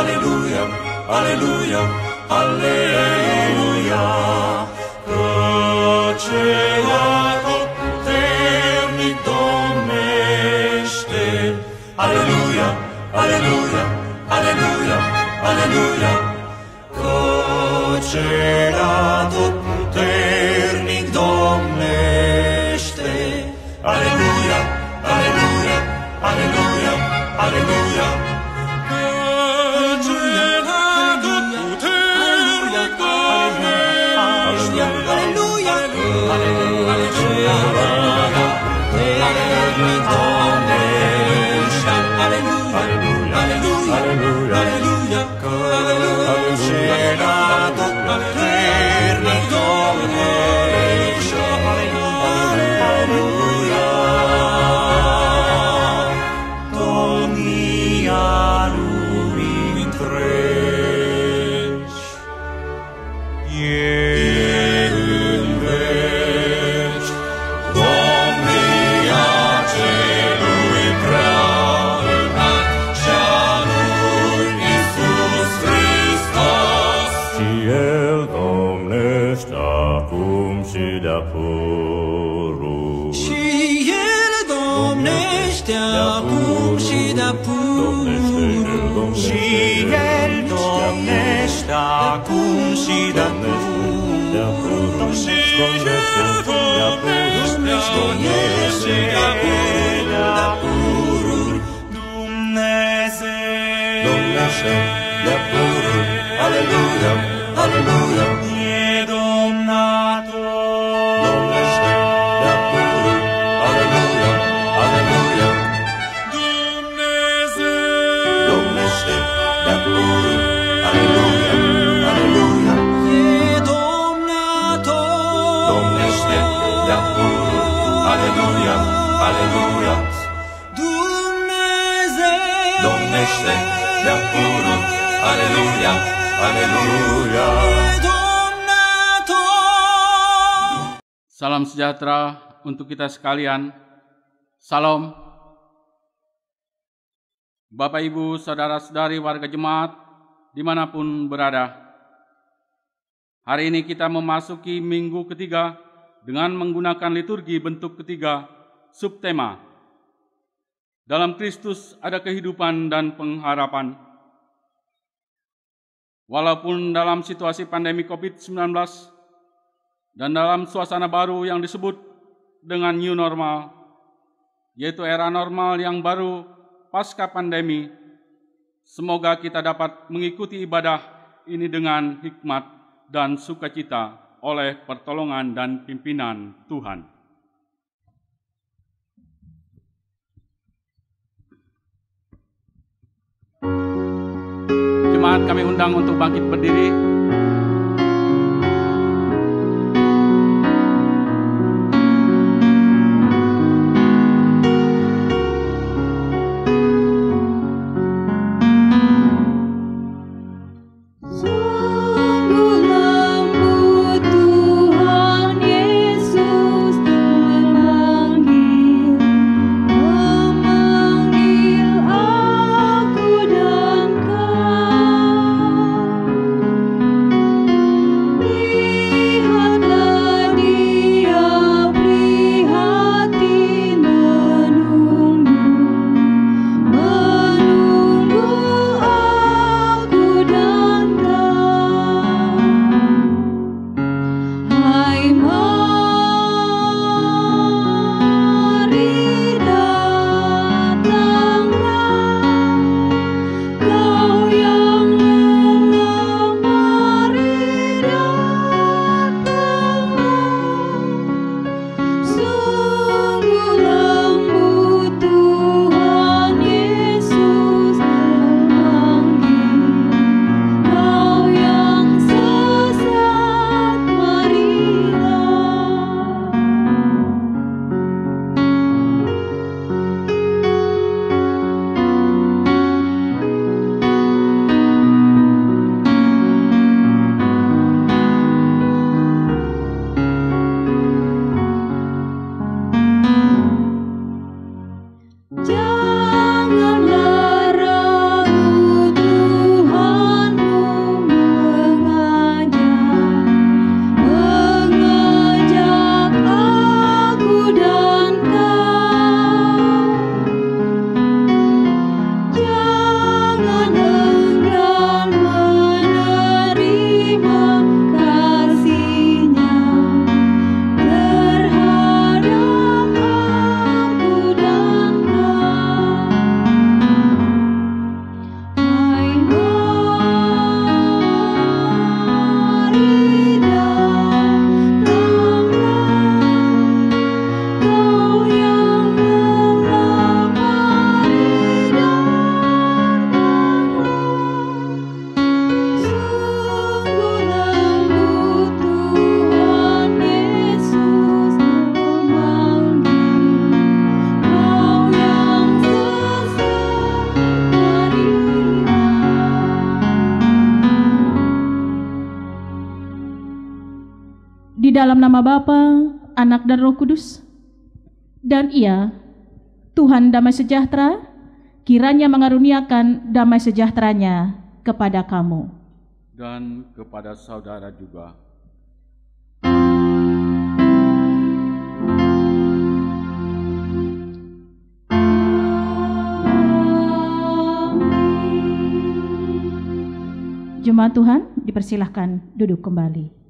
Aleluia, aleluia, aleluia. Căci atotputernic domnește. Aleluia, aleluia, aleluia, aleluia. Căci atotputernic domnește. Aleluia, aleluia, aleluia, aleluia. Acum și de-acum și de-acum Dumnezeu domnește de-acum. Aleluia, aleluia. E domnator domnește de-acum. Aleluia, aleluia. Dumnezeu domnește de-acum. Aleluia, aleluia. E domnator domnește de-acum. Aleluia, aleluia. Dumnezeu domnește de-acum. Aleluia, aleluia. Salam sejahtera untuk kita sekalian. Salam. Bapak, Ibu, saudara-saudari warga jemaat dimanapun berada. Hari ini kita memasuki minggu ketiga dengan menggunakan liturgi bentuk ketiga subtema. Dalam Kristus ada kehidupan dan pengharapan. Walaupun dalam situasi pandemi COVID-19 dan dalam suasana baru yang disebut dengan new normal, yaitu era normal yang baru pasca pandemi, semoga kita dapat mengikuti ibadah ini dengan hikmat dan sukacita oleh pertolongan dan pimpinan Tuhan. Jemaat kami undang untuk bangkit berdiri. dalam nama Bapa, Anak dan Roh Kudus. Dan Ia, Tuhan damai sejahtera, kiranya mengaruniakan damai sejahtera-Nya kepada kamu dan kepada saudara juga. Jemaat Tuhan, dipersilahkan duduk kembali.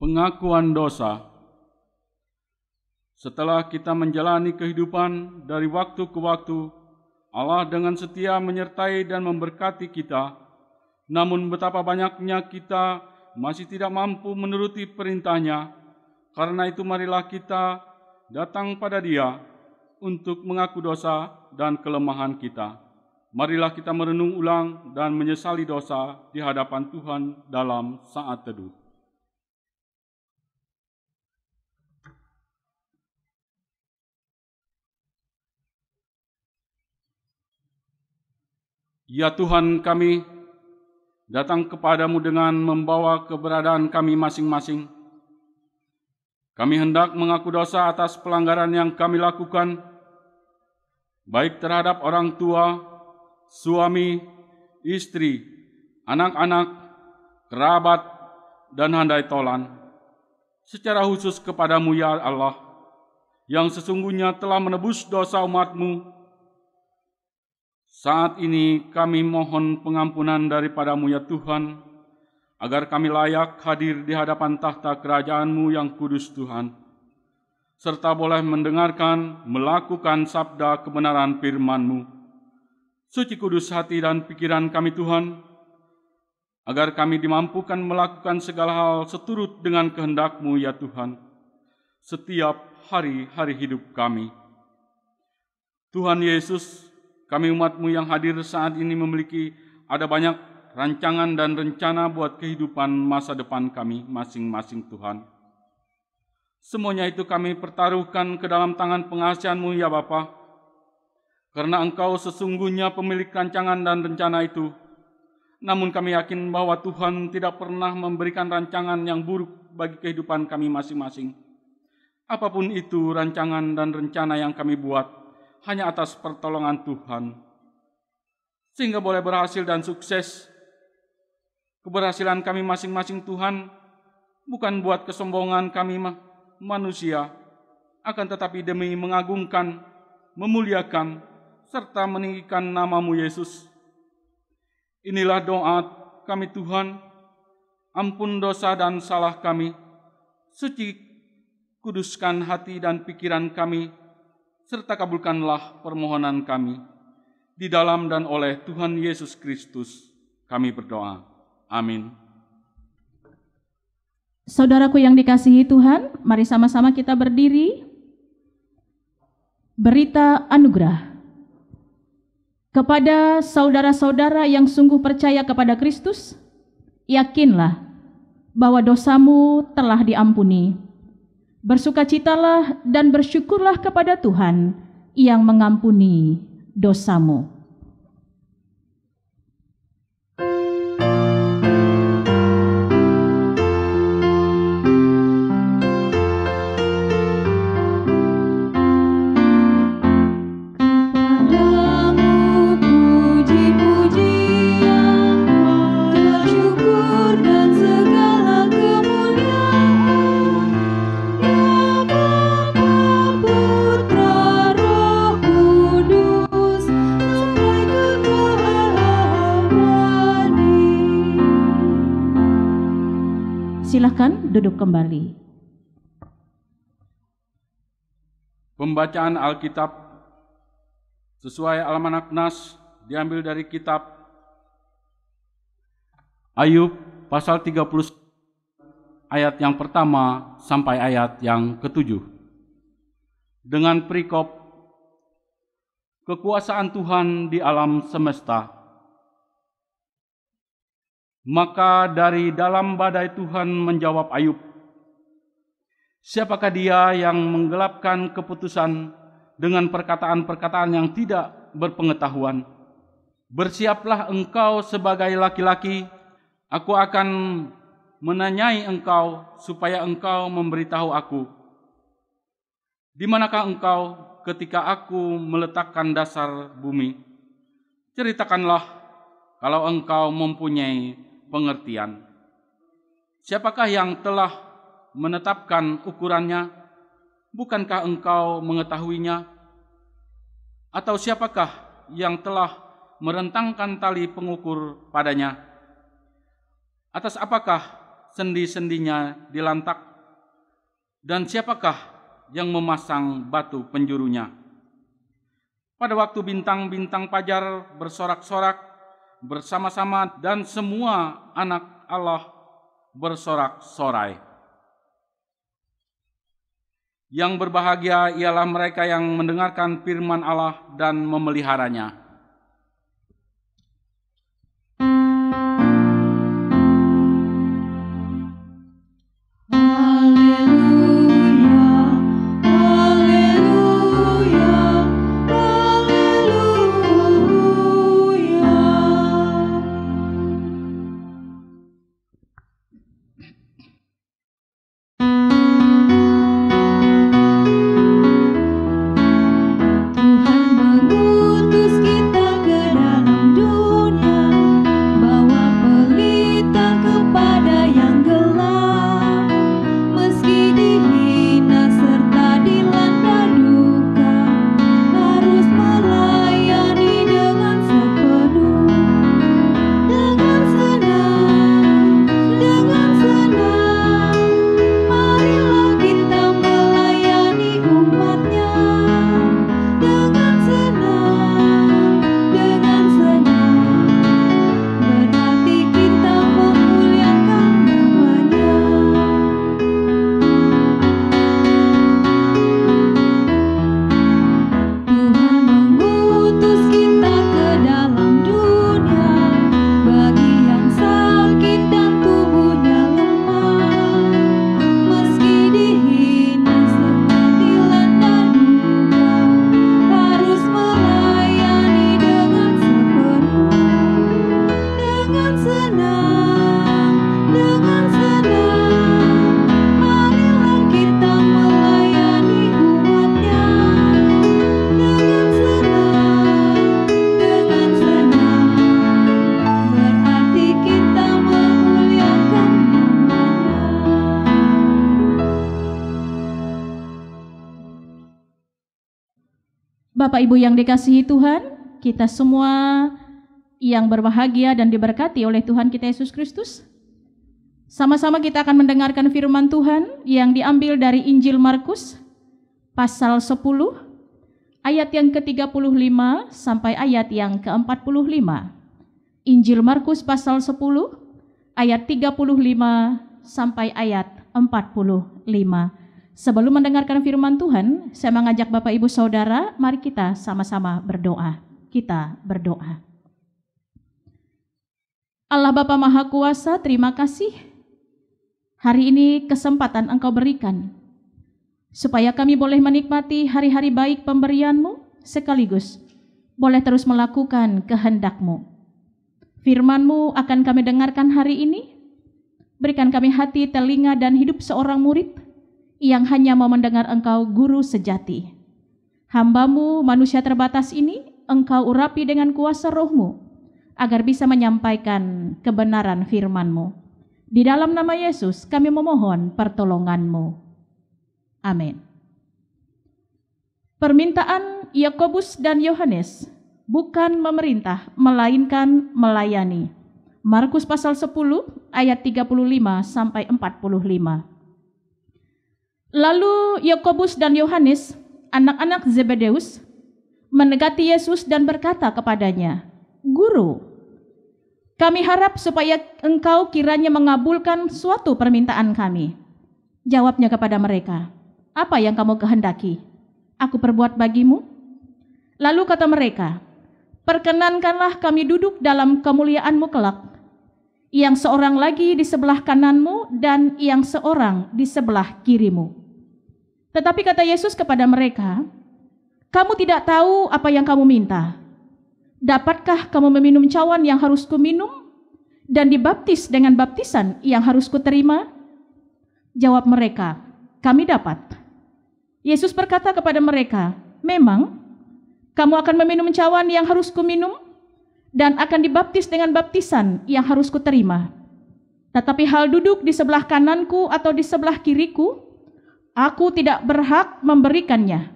Pengakuan dosa. Setelah kita menjalani kehidupan dari waktu ke waktu, Allah dengan setia menyertai dan memberkati kita. Namun betapa banyaknya kita masih tidak mampu menuruti perintah-Nya. Karena itu marilah kita datang pada Dia untuk mengaku dosa dan kelemahan kita. Marilah kita merenung ulang dan menyesali dosa di hadapan Tuhan dalam saat teduh. Ya Tuhan, kami datang kepadamu dengan membawa keberadaan kami masing-masing. Kami hendak mengaku dosa atas pelanggaran yang kami lakukan, baik terhadap orang tua, suami, istri, anak-anak, kerabat, dan handai tolan. Secara khusus kepadamu ya Allah, yang sesungguhnya telah menebus dosa umat-Mu. Saat ini kami mohon pengampunan daripadamu ya Tuhan, agar kami layak hadir di hadapan tahta kerajaan-Mu yang kudus Tuhan, serta boleh mendengarkan, melakukan sabda kebenaran firman-Mu. Suci kudus hati dan pikiran kami Tuhan, agar kami dimampukan melakukan segala hal seturut dengan kehendak-Mu ya Tuhan, setiap hari-hari hidup kami. Tuhan Yesus, kami umat-Mu yang hadir saat ini memiliki ada banyak rancangan dan rencana buat kehidupan masa depan kami masing-masing Tuhan. Semuanya itu kami pertaruhkan ke dalam tangan pengasihan-Mu ya Bapa, karena Engkau sesungguhnya pemilik rancangan dan rencana itu. Namun kami yakin bahwa Tuhan tidak pernah memberikan rancangan yang buruk bagi kehidupan kami masing-masing. Apapun itu rancangan dan rencana yang kami buat, hanya atas pertolongan Tuhan, sehingga boleh berhasil dan sukses. Keberhasilan kami masing-masing Tuhan bukan buat kesombongan kami manusia, akan tetapi demi mengagungkan, memuliakan, serta meninggikan nama-Mu Yesus. Inilah doa kami Tuhan, ampun dosa dan salah kami, suci kuduskan hati dan pikiran kami, serta kabulkanlah permohonan kami. Di dalam dan oleh Tuhan Yesus Kristus kami berdoa. Amin. Saudaraku yang dikasihi Tuhan, mari sama-sama kita berdiri. Berita anugerah. Kepada saudara-saudara yang sungguh percaya kepada Kristus, yakinlah bahwa dosamu telah diampuni. Bersukacitalah dan bersyukurlah kepada Tuhan yang mengampuni dosamu. Silakan duduk kembali. Pembacaan Alkitab sesuai Almanak Nas diambil dari kitab Ayub pasal 30 ayat yang pertama sampai ayat yang ke-7. Dengan perikop kekuasaan Tuhan di alam semesta. Maka dari dalam badai Tuhan menjawab Ayub, siapakah dia yang menggelapkan keputusan dengan perkataan-perkataan yang tidak berpengetahuan? Bersiaplah engkau sebagai laki-laki, aku akan menanyai engkau supaya engkau memberitahu aku. Di manakah engkau ketika aku meletakkan dasar bumi? Ceritakanlah kalau engkau mempunyai pengertian. Siapakah yang telah menetapkan ukurannya? Bukankah engkau mengetahuinya? Atau siapakah yang telah merentangkan tali pengukur padanya? Atas apakah sendi-sendinya dilantak? Dan siapakah yang memasang batu penjurunya? Pada waktu bintang-bintang fajar bersorak-sorak bersama-sama dan semua anak Allah bersorak-sorai. Yang berbahagia ialah mereka yang mendengarkan firman Allah dan memeliharanya. Bapak Ibu yang dikasihi Tuhan, kita semua yang berbahagia dan diberkati oleh Tuhan kita Yesus Kristus, sama-sama kita akan mendengarkan firman Tuhan yang diambil dari Injil Markus pasal 10 ayat yang ke-35 sampai ayat yang ke-45. Injil Markus pasal 10 ayat 35 sampai ayat 45. Sebelum mendengarkan firman Tuhan, saya mengajak Bapak Ibu Saudara, mari kita sama-sama berdoa. Kita berdoa. Allah Bapa Maha Kuasa, terima kasih. Hari ini kesempatan Engkau berikan, supaya kami boleh menikmati hari-hari baik pemberian-Mu, sekaligus boleh terus melakukan kehendak-Mu. Firman-Mu akan kami dengarkan hari ini. Berikan kami hati, telinga, dan hidup seorang murid yang hanya mau mendengar Engkau guru sejati. Hamba-Mu manusia terbatas ini, Engkau urapi dengan kuasa Roh-Mu, agar bisa menyampaikan kebenaran firman-Mu. Di dalam nama Yesus kami memohon pertolongan-Mu. Amin. Permintaan Yakobus dan Yohanes, bukan memerintah, melainkan melayani. Markus pasal 10 ayat 35 sampai 45. Lalu Yakobus dan Yohanes, anak-anak Zebedeus, mendekati Yesus dan berkata kepadanya, "Guru, kami harap supaya Engkau kiranya mengabulkan suatu permintaan kami." Jawabnya kepada mereka, "Apa yang kamu kehendaki? Aku perbuat bagimu?" Lalu kata mereka, "Perkenankanlah kami duduk dalam kemuliaan-Mu kelak, yang seorang lagi di sebelah kanan-Mu dan yang seorang di sebelah kiri-Mu." Tetapi kata Yesus kepada mereka, "Kamu tidak tahu apa yang kamu minta. Dapatkah kamu meminum cawan yang harus kuminum dan dibaptis dengan baptisan yang harus kuterima?" Jawab mereka, "Kami dapat." Yesus berkata kepada mereka, "Memang kamu akan meminum cawan yang harus kuminum dan akan dibaptis dengan baptisan yang harus kuterima. Tetapi hal duduk di sebelah kananku atau di sebelah kiriku, aku tidak berhak memberikannya.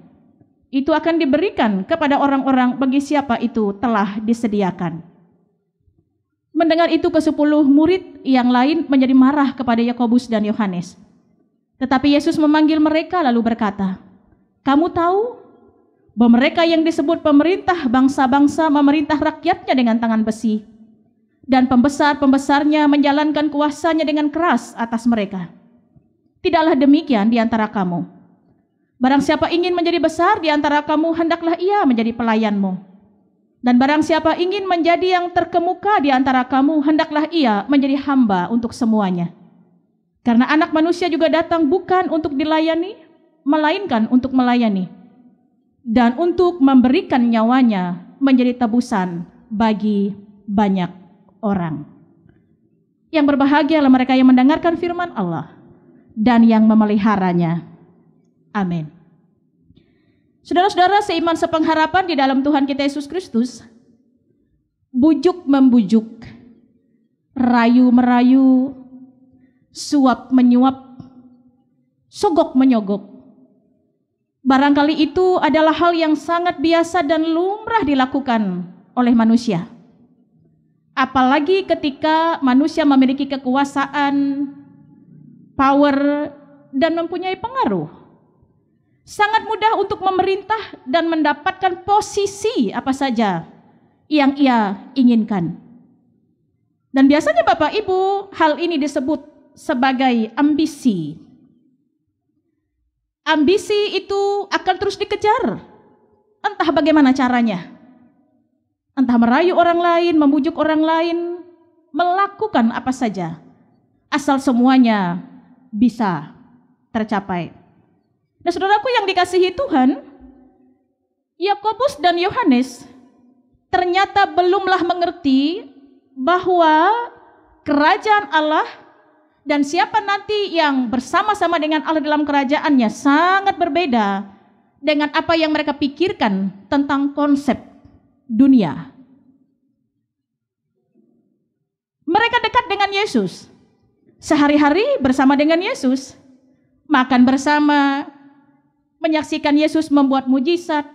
Itu akan diberikan kepada orang-orang bagi siapa itu telah disediakan." Mendengar itu ke-10 murid yang lain menjadi marah kepada Yakobus dan Yohanes. Tetapi Yesus memanggil mereka lalu berkata, "Kamu tahu bahwa mereka yang disebut pemerintah bangsa-bangsa memerintah rakyatnya dengan tangan besi, dan pembesar-pembesarnya menjalankan kuasanya dengan keras atas mereka. Tidaklah demikian di antara kamu. Barang siapa ingin menjadi besar di antara kamu, hendaklah ia menjadi pelayanmu. Dan barang siapa ingin menjadi yang terkemuka di antara kamu, hendaklah ia menjadi hamba untuk semuanya. Karena Anak Manusia juga datang bukan untuk dilayani, melainkan untuk melayani, dan untuk memberikan nyawanya menjadi tebusan bagi banyak orang." Yang berbahagialah mereka yang mendengarkan firman Allah dan yang memeliharanya. Amin. Saudara-saudara seiman sepengharapan di dalam Tuhan kita Yesus Kristus, bujuk membujuk, rayu merayu, suap menyuap, sogok menyogok, barangkali itu adalah hal yang sangat biasa dan lumrah dilakukan oleh manusia. Apalagi ketika manusia memiliki kekuasaan, power, dan mempunyai pengaruh. Sangat mudah untuk memerintah dan mendapatkan posisi apa saja yang ia inginkan. Dan biasanya Bapak Ibu, hal ini disebut sebagai ambisi. Ambisi itu akan terus dikejar, entah bagaimana caranya. Entah merayu orang lain, membujuk orang lain, melakukan apa saja, asal semuanya bisa tercapai. Nah, saudaraku yang dikasihi Tuhan, Yakobus dan Yohanes ternyata belumlah mengerti bahwa kerajaan Allah dan siapa nanti yang bersama-sama dengan Allah dalam kerajaannya sangat berbeda dengan apa yang mereka pikirkan tentang konsep dunia. Mereka dekat dengan Yesus, sehari-hari bersama dengan Yesus, makan bersama, menyaksikan Yesus membuat mujizat.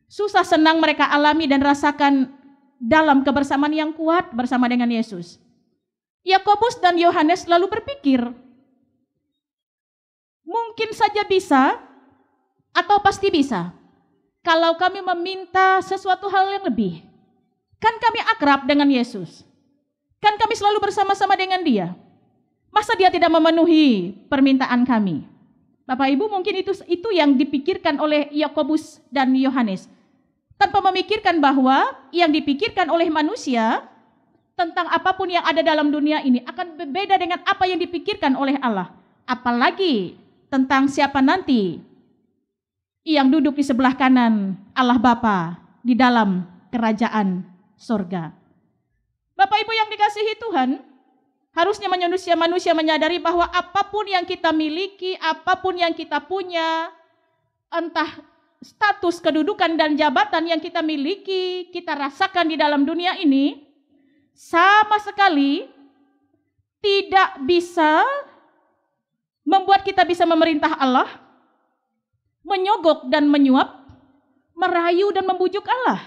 Susah senang mereka alami dan rasakan dalam kebersamaan yang kuat bersama dengan Yesus. Yakobus dan Yohanes lalu berpikir, mungkin saja bisa atau pasti bisa kalau kami meminta sesuatu hal yang lebih. Kan kami akrab dengan Yesus, kan kami selalu bersama-sama dengan Dia. Masa dia tidak memenuhi permintaan kami? Bapak Ibu, mungkin itu yang dipikirkan oleh Yakobus dan Yohanes. Tanpa memikirkan bahwa yang dipikirkan oleh manusia tentang apapun yang ada dalam dunia ini akan berbeda dengan apa yang dipikirkan oleh Allah. Apalagi tentang siapa nanti yang duduk di sebelah kanan Allah Bapa di dalam kerajaan surga. Bapak Ibu yang dikasihi Tuhan, harusnya manusia menyadari bahwa apapun yang kita miliki, apapun yang kita punya, entah status, kedudukan, dan jabatan yang kita miliki, kita rasakan di dalam dunia ini, sama sekali tidak bisa membuat kita bisa memerintah Allah, menyogok dan menyuap, merayu dan membujuk Allah,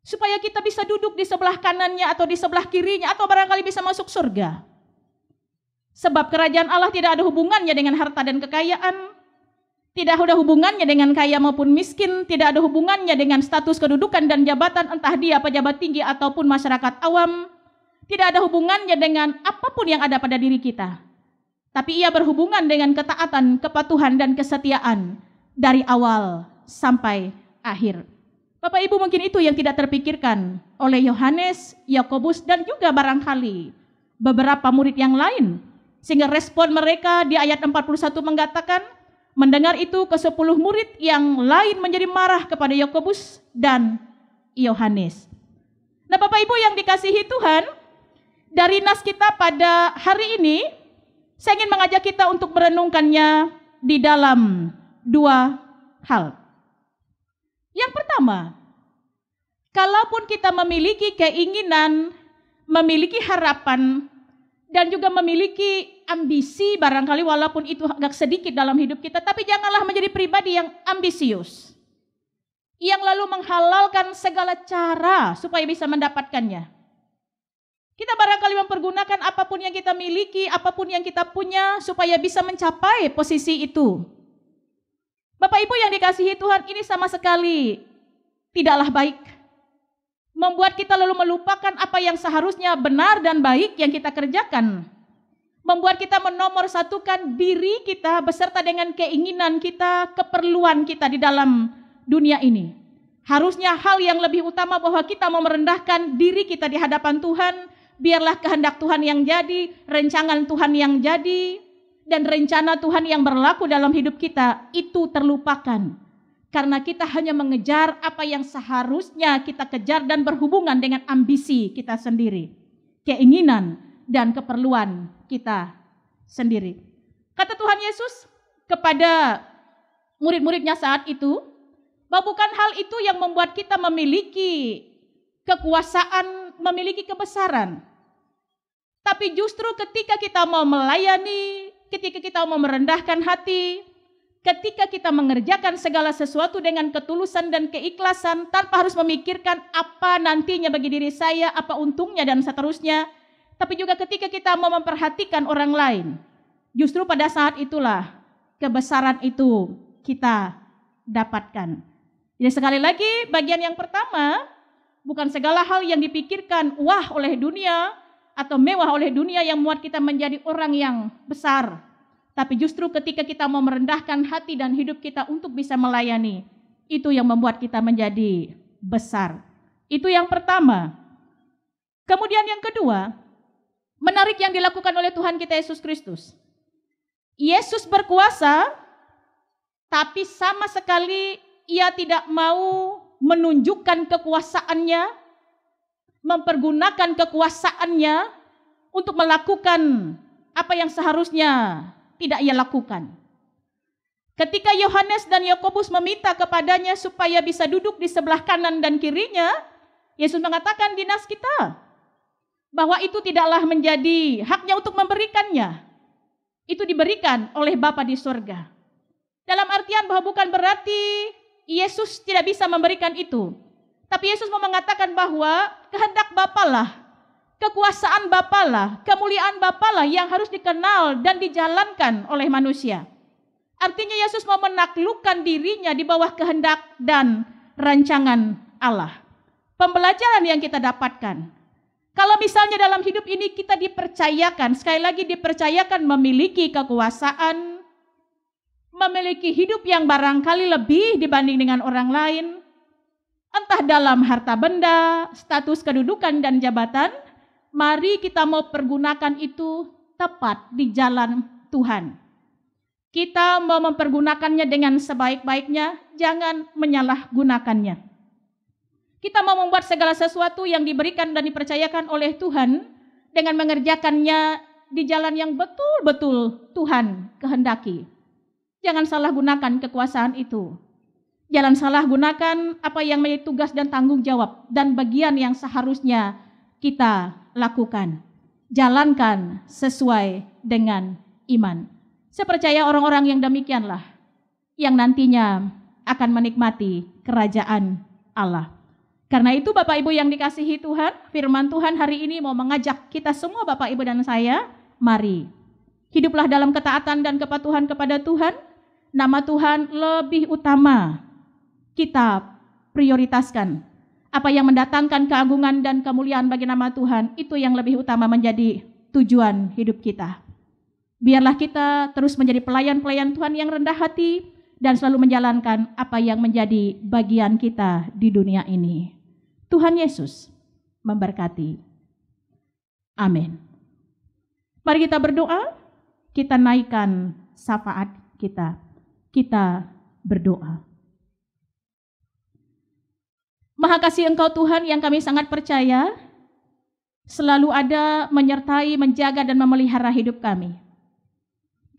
supaya kita bisa duduk di sebelah kanannya atau di sebelah kirinya atau barangkali bisa masuk surga. Sebab kerajaan Allah tidak ada hubungannya dengan harta dan kekayaan, tidak ada hubungannya dengan kaya maupun miskin, tidak ada hubungannya dengan status kedudukan dan jabatan, entah dia pejabat tinggi ataupun masyarakat awam, tidak ada hubungannya dengan apapun yang ada pada diri kita. Tapi ia berhubungan dengan ketaatan, kepatuhan, dan kesetiaan dari awal sampai akhir. Bapak Ibu, mungkin itu yang tidak terpikirkan oleh Yohanes, Yakobus, dan juga barangkali beberapa murid yang lain. Sehingga respon mereka di ayat 41 mengatakan, mendengar itu ke-10 murid yang lain menjadi marah kepada Yakobus dan Yohanes. Nah Bapak Ibu yang dikasihi Tuhan, dari nas kita pada hari ini, saya ingin mengajak kita untuk merenungkannya di dalam 2 hal. Yang pertama, kalaupun kita memiliki keinginan, memiliki harapan, dan juga memiliki ambisi barangkali walaupun itu agak sedikit dalam hidup kita, tapi janganlah menjadi pribadi yang ambisius, yang lalu menghalalkan segala cara supaya bisa mendapatkannya. Kita barangkali mempergunakan apapun yang kita miliki, apapun yang kita punya supaya bisa mencapai posisi itu. Bapak Ibu yang dikasihi Tuhan, ini sama sekali tidaklah baik. Membuat kita lalu melupakan apa yang seharusnya benar dan baik yang kita kerjakan. Membuat kita menomorsatukan diri kita beserta dengan keinginan kita, keperluan kita di dalam dunia ini. Harusnya hal yang lebih utama bahwa kita mau merendahkan diri kita di hadapan Tuhan. Biarlah kehendak Tuhan yang jadi, rencangan Tuhan yang jadi, dan rencana Tuhan yang berlaku dalam hidup kita itu terlupakan. Karena kita hanya mengejar apa yang seharusnya kita kejar dan berhubungan dengan ambisi kita sendiri, keinginan dan keperluan kita sendiri. Kata Tuhan Yesus kepada murid-muridnya saat itu, bahwa bukan hal itu yang membuat kita memiliki kekuasaan, memiliki kebesaran. Tapi justru ketika kita mau melayani, ketika kita mau merendahkan hati, ketika kita mengerjakan segala sesuatu dengan ketulusan dan keikhlasan tanpa harus memikirkan apa nantinya bagi diri saya, apa untungnya dan seterusnya. Tapi juga ketika kita mau memperhatikan orang lain, justru pada saat itulah kebesaran itu kita dapatkan. Jadi sekali lagi bagian yang pertama, bukan segala hal yang dipikirkan wah oleh dunia atau mewah oleh dunia yang membuat kita menjadi orang yang besar. Tapi justru ketika kita mau merendahkan hati dan hidup kita untuk bisa melayani, itu yang membuat kita menjadi besar. Itu yang pertama. Kemudian yang kedua, menarik yang dilakukan oleh Tuhan kita Yesus Kristus. Yesus berkuasa, tapi sama sekali ia tidak mau menunjukkan kekuasaannya, mempergunakan kekuasaannya untuk melakukan apa yang seharusnya tidak ia lakukan. Ketika Yohanes dan Yakobus meminta kepadanya supaya bisa duduk di sebelah kanan dan kirinya, Yesus mengatakan di nas kita bahwa itu tidaklah menjadi haknya untuk memberikannya. Itu diberikan oleh Bapa di surga. Dalam artian bahwa bukan berarti Yesus tidak bisa memberikan itu. Tapi Yesus mau mengatakan bahwa kehendak Bapa lah, kekuasaan Bapa lah, kemuliaan Bapa lah yang harus dikenal dan dijalankan oleh manusia. Artinya Yesus mau menaklukkan dirinya di bawah kehendak dan rancangan Allah. Pembelajaran yang kita dapatkan Kalau misalnya dalam hidup ini kita dipercayakan, sekali lagi dipercayakan memiliki kekuasaan, memiliki hidup yang barangkali lebih dibanding dengan orang lain, entah dalam harta benda, status kedudukan dan jabatan, mari kita mau pergunakan itu tepat di jalan Tuhan. Kita mau mempergunakannya dengan sebaik-baiknya, jangan menyalahgunakannya. Kita mau membuat segala sesuatu yang diberikan dan dipercayakan oleh Tuhan dengan mengerjakannya di jalan yang betul-betul Tuhan kehendaki. Jangan salah gunakan kekuasaan itu. Jangan salah gunakan apa yang menjadi tugas dan tanggung jawab dan bagian yang seharusnya kita lakukan. Jalankan sesuai dengan iman. Saya percaya orang-orang yang demikianlah yang nantinya akan menikmati kerajaan Allah. Karena itu Bapak Ibu yang dikasihi Tuhan, firman Tuhan hari ini mau mengajak kita semua Bapak Ibu dan saya, mari hiduplah dalam ketaatan dan kepatuhan kepada Tuhan. Nama Tuhan lebih utama kita prioritaskan. Apa yang mendatangkan keagungan dan kemuliaan bagi nama Tuhan, itu yang lebih utama menjadi tujuan hidup kita. Biarlah kita terus menjadi pelayan-pelayan Tuhan yang rendah hati dan selalu menjalankan apa yang menjadi bagian kita di dunia ini. Tuhan Yesus memberkati. Amin. Mari kita berdoa, kita naikkan syafaat kita. Kita berdoa. Maha kasih Engkau Tuhan yang kami sangat percaya, selalu ada menyertai, menjaga dan memelihara hidup kami.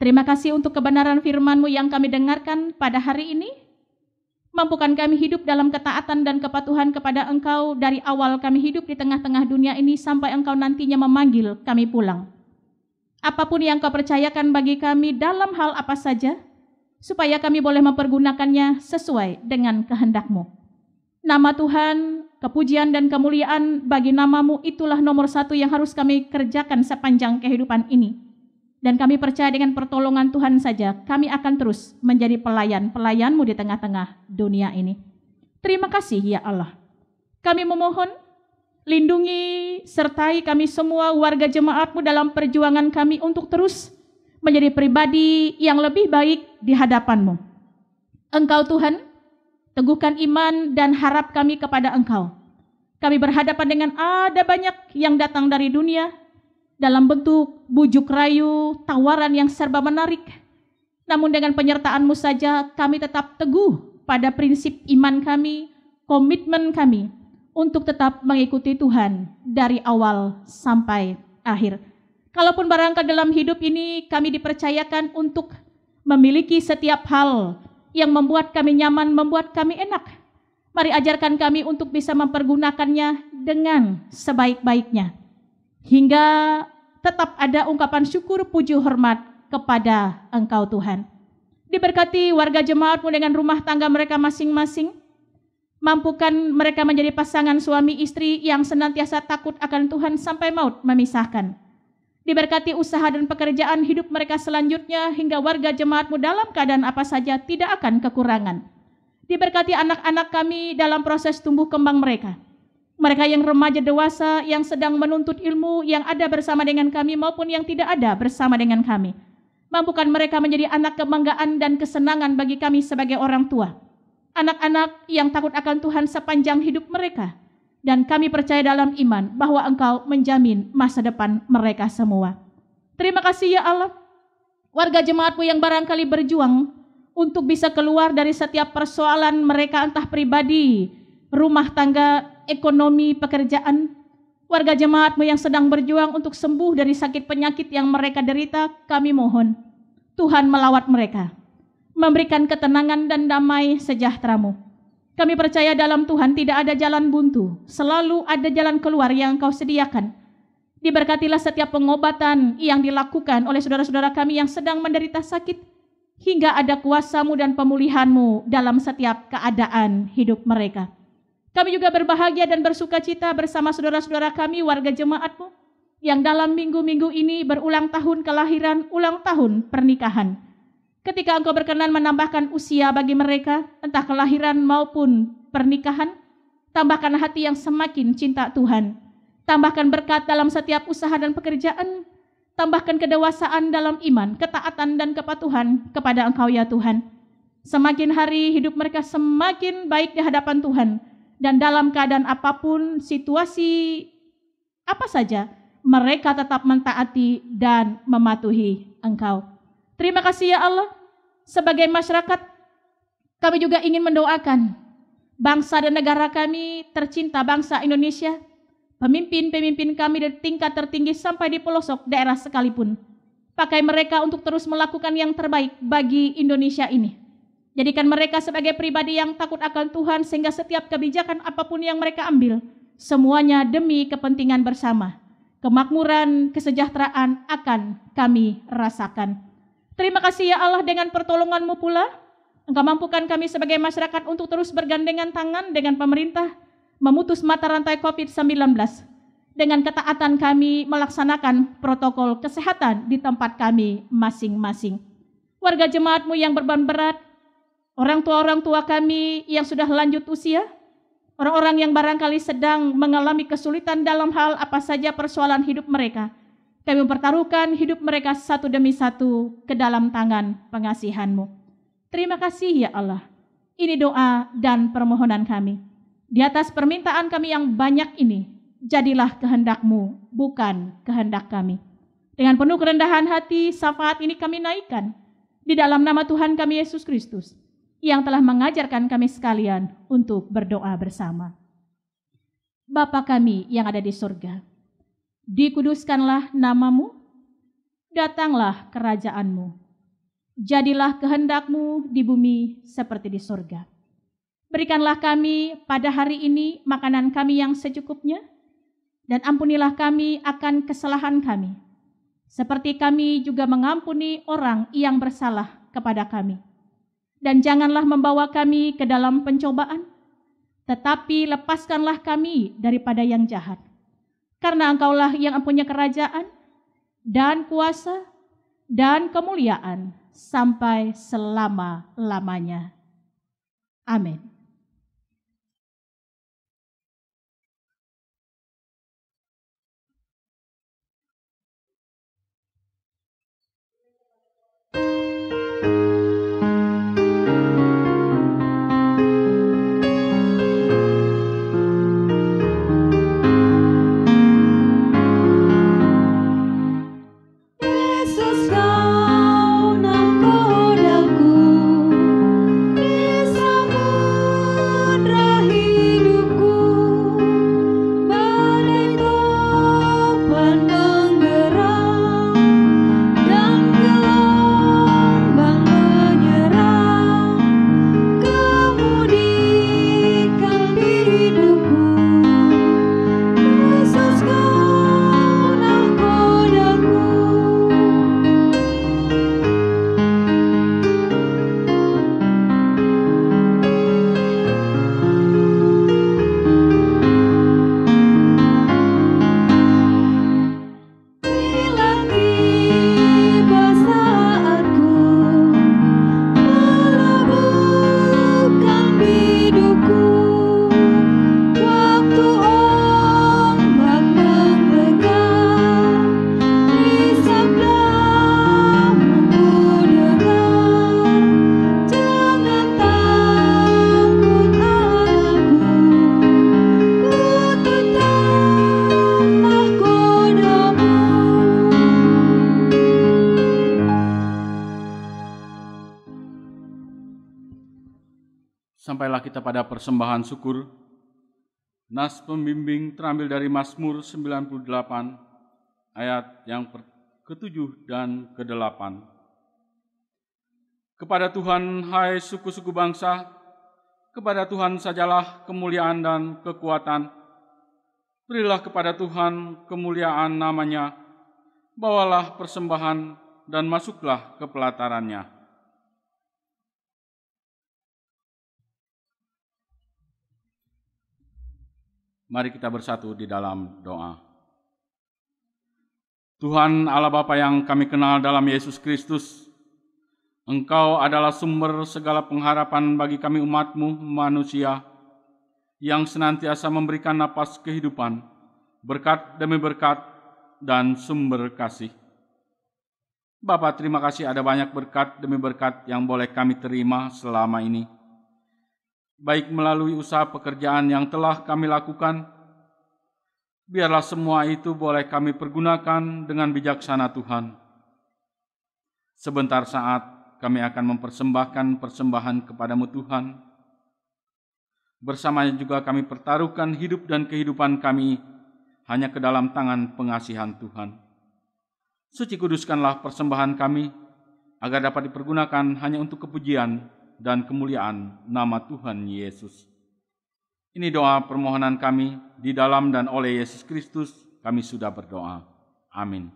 Terima kasih untuk kebenaran firman-Mu yang kami dengarkan pada hari ini. Mampukan kami hidup dalam ketaatan dan kepatuhan kepada Engkau dari awal kami hidup di tengah-tengah dunia ini sampai Engkau nantinya memanggil kami pulang. Apapun yang Kau percayakan bagi kami dalam hal apa saja, supaya kami boleh mempergunakannya sesuai dengan kehendak-Mu. Nama Tuhan, kepujian dan kemuliaan bagi nama-Mu itulah nomor satu yang harus kami kerjakan sepanjang kehidupan ini. Dan kami percaya dengan pertolongan Tuhan saja, kami akan terus menjadi pelayan-pelayan-Mu di tengah-tengah dunia ini. Terima kasih ya Allah. Kami memohon, lindungi, sertai kami semua warga jemaat-Mu dalam perjuangan kami untuk terus menjadi pribadi yang lebih baik di hadapan-Mu. Engkau Tuhan, teguhkan iman dan harap kami kepada Engkau. Kami berhadapan dengan ada banyak yang datang dari dunia, dalam bentuk bujuk rayu, tawaran yang serba menarik. Namun dengan penyertaan-Mu saja kami tetap teguh pada prinsip iman kami, komitmen kami untuk tetap mengikuti Tuhan dari awal sampai akhir. Kalaupun barangkali dalam hidup ini kami dipercayakan untuk memiliki setiap hal yang membuat kami nyaman, membuat kami enak, mari ajarkan kami untuk bisa mempergunakannya dengan sebaik-baiknya. Hingga tetap ada ungkapan syukur, puji, hormat kepada Engkau Tuhan. Diberkati warga jemaat-Mu dengan rumah tangga mereka masing-masing. Mampukan mereka menjadi pasangan suami istri yang senantiasa takut akan Tuhan sampai maut memisahkan. Diberkati usaha dan pekerjaan hidup mereka selanjutnya hingga warga jemaat-Mu dalam keadaan apa saja tidak akan kekurangan. Diberkati anak-anak kami dalam proses tumbuh kembang mereka. Mereka yang remaja dewasa, yang sedang menuntut ilmu, yang ada bersama dengan kami maupun yang tidak ada bersama dengan kami. Mampukan mereka menjadi anak kebanggaan dan kesenangan bagi kami sebagai orang tua. Anak-anak yang takut akan Tuhan sepanjang hidup mereka. Dan kami percaya dalam iman bahwa Engkau menjamin masa depan mereka semua. Terima kasih ya Allah. Warga jemaat-Mu yang barangkali berjuang untuk bisa keluar dari setiap persoalan mereka entah pribadi, rumah tangga, ekonomi, pekerjaan. Warga jemaat-Mu yang sedang berjuang untuk sembuh dari sakit penyakit yang mereka derita, kami mohon Tuhan melawat mereka, memberikan ketenangan dan damai sejahtera-Mu. Kami percaya dalam Tuhan tidak ada jalan buntu, selalu ada jalan keluar yang Engkau sediakan. Diberkatilah setiap pengobatan yang dilakukan oleh saudara-saudara kami yang sedang menderita sakit, hingga ada kuasa-Mu dan pemulihan-Mu dalam setiap keadaan hidup mereka. Kami juga berbahagia dan bersuka cita bersama saudara-saudara kami warga jemaat-Mu yang dalam minggu-minggu ini berulang tahun kelahiran, ulang tahun pernikahan. Ketika Engkau berkenan menambahkan usia bagi mereka, entah kelahiran maupun pernikahan, tambahkan hati yang semakin cinta Tuhan, Tambahkan berkat dalam setiap usaha dan pekerjaan. Tambahkan kedewasaan dalam iman, ketaatan dan kepatuhan kepada Engkau ya Tuhan. Semakin hari hidup mereka semakin baik di hadapan Tuhan. Dan dalam keadaan apapun, situasi apa saja, mereka tetap mentaati dan mematuhi Engkau. Terima kasih ya Allah. Sebagai masyarakat, kami juga ingin mendoakan bangsa dan negara kami tercinta, bangsa Indonesia. Pemimpin-pemimpin kami dari tingkat tertinggi sampai di pelosok daerah sekalipun. Pakai mereka untuk terus melakukan yang terbaik bagi Indonesia ini. Jadikan mereka sebagai pribadi yang takut akan Tuhan sehingga setiap kebijakan apapun yang mereka ambil, semuanya demi kepentingan bersama. Kemakmuran, kesejahteraan akan kami rasakan. Terima kasih ya Allah, dengan pertolongan-Mu pula, Engkau mampukan kami sebagai masyarakat untuk terus bergandengan tangan dengan pemerintah, memutus mata rantai COVID-19. Dengan ketaatan kami melaksanakan protokol kesehatan di tempat kami masing-masing. Warga jemaat-Mu yang beban berat, orang tua kami yang sudah lanjut usia, orang-orang yang barangkali sedang mengalami kesulitan dalam hal apa saja persoalan hidup mereka, kami mempertaruhkan hidup mereka satu demi satu ke dalam tangan pengasihan-Mu. Terima kasih ya Allah. Ini doa dan permohonan kami. Di atas permintaan kami yang banyak ini, jadilah kehendak-Mu, bukan kehendak kami. Dengan penuh kerendahan hati, syafaat ini kami naikkan di dalam nama Tuhan kami Yesus Kristus, yang telah mengajarkan kami sekalian untuk berdoa bersama. Bapa kami yang ada di surga, dikuduskanlah nama-Mu, datanglah kerajaan-Mu, jadilah kehendak-Mu di bumi seperti di surga. Berikanlah kami pada hari ini makanan kami yang secukupnya, dan ampunilah kami akan kesalahan kami, seperti kami juga mengampuni orang yang bersalah kepada kami. Dan janganlah membawa kami ke dalam pencobaan, tetapi lepaskanlah kami daripada yang jahat. Karena Engkaulah yang mempunyai kerajaan, dan kuasa, dan kemuliaan, sampai selama-lamanya. Amin. Sampailah kita pada persembahan syukur. Nas pembimbing terambil dari Mazmur 98 ayat yang ke-7 dan ke-8. Kepada Tuhan, hai suku-suku bangsa, kepada Tuhan sajalah kemuliaan dan kekuatan. Berilah kepada Tuhan kemuliaan namanya, bawalah persembahan dan masuklah ke pelatarannya. Mari kita bersatu di dalam doa. Tuhan Allah Bapa yang kami kenal dalam Yesus Kristus, Engkau adalah sumber segala pengharapan bagi kami umat-Mu manusia, yang senantiasa memberikan napas kehidupan berkat demi berkat, dan sumber kasih. Bapa, terima kasih ada banyak berkat demi berkat yang boleh kami terima selama ini. Baik melalui usaha pekerjaan yang telah kami lakukan, biarlah semua itu boleh kami pergunakan dengan bijaksana Tuhan. Sebentar saat kami akan mempersembahkan persembahan kepadamu Tuhan. Bersamanya juga kami pertaruhkan hidup dan kehidupan kami hanya ke dalam tangan pengasihan Tuhan. Suci kuduskanlah persembahan kami, agar dapat dipergunakan hanya untuk kepujian dan kemuliaan nama Tuhan Yesus. Ini doa permohonan kami, di dalam dan oleh Yesus Kristus kami sudah berdoa. Amin.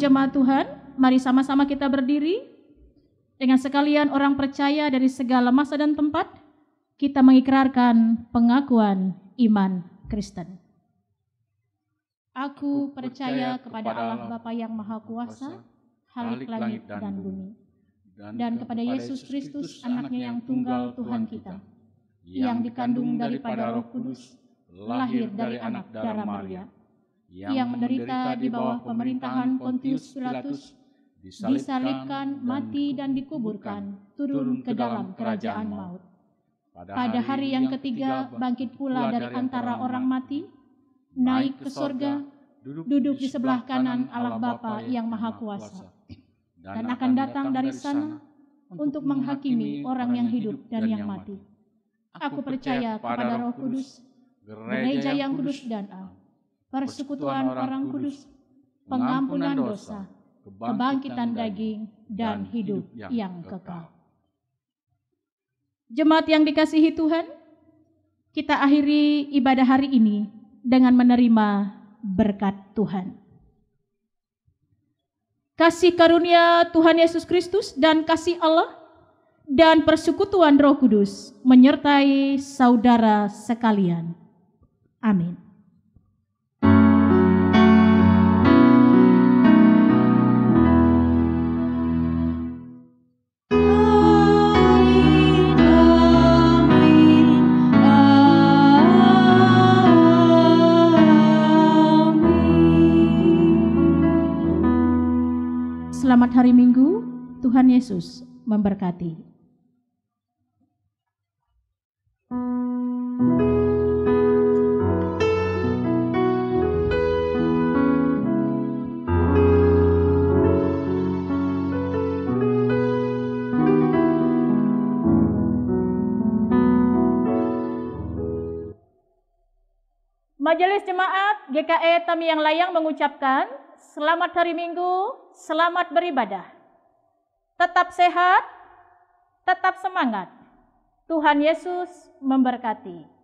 Jemaat Tuhan, mari sama-sama kita berdiri. Dengan sekalian orang percaya dari segala masa dan tempat, kita mengikrarkan pengakuan iman Kristen. Aku percaya kepada Allah Bapa yang Maha Kuasa, Khalik langit dan bumi, dan kepada Yesus Kristus, anaknya yang tunggal Tuhan kita, yang dikandung daripada Roh Kudus, lahir dari anak darah Maria, yang menderita di bawah pemerintahan Pontius Pilatus, disalibkan, mati dan dikuburkan, turun ke dalam kerajaan maut. Pada hari yang ketiga bangkit pula dari antara orang mati, naik ke sorga, duduk di sebelah kanan Allah Bapa yang Maha Kuasa, dan akan datang dari sana untuk menghakimi orang yang hidup dan yang mati. Aku percaya kepada Roh Kudus, gereja yang kudus dan am, persekutuan orang kudus, pengampunan dosa, kebangkitan daging, dan hidup yang kekal. Jemaat yang dikasihi Tuhan, kita akhiri ibadah hari ini dengan menerima berkat Tuhan. Kasih karunia Tuhan Yesus Kristus dan kasih Allah dan persekutuan Roh Kudus menyertai saudara sekalian. Amin. Selamat hari Minggu, Tuhan Yesus memberkati. Majelis Jemaat GKE Tamiang Layang mengucapkan selamat hari Minggu, selamat beribadah. Tetap sehat, Tetap semangat. Tuhan Yesus memberkati.